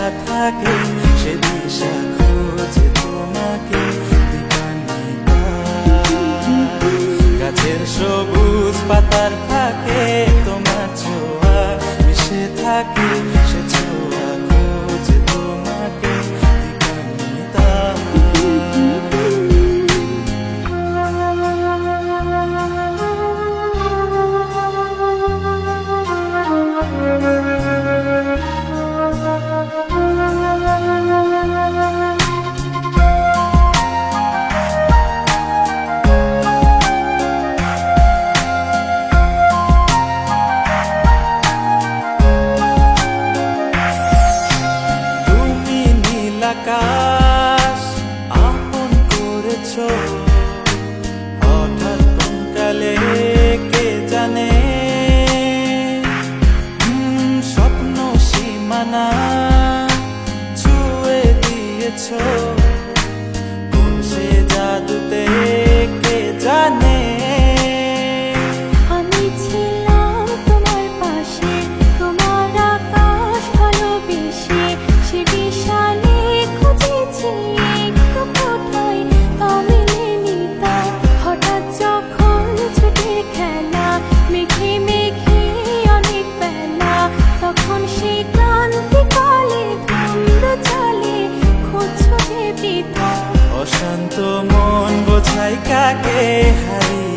দিশা থাকে, সে দিশা খোঁজে তোমাকে দিবানিতা। গাছের সবুজ পাতার ফাঁকে তোমার ছোঁয়া মিশে থাকে, সে ছোঁয়া খোঁজে তোমাকে দিবানিতা। আকাশ আপন করেছ, হঠাৎ কোন কালে কে জানে, স্বপ্ন সীমানা ছুঁয়ে দিয়েছ, কোন সে জাদুতে কে জানে। আমি ছিলাম তোমার পাশে, তোমার আকাশ ভালোবেসে, সে বিশালে খুঁজেছি একটু কোথায় তা মেলেনি তা। হঠাৎ যখন ছুটে খেলা মেঘে মেঘে অনেক বেলা, তখন সে ক্লান্তিকালে ধুম্র চলে খুঁজছো যে পিতা। অশান্ত মন বোঝাই কাকে হারিয়ে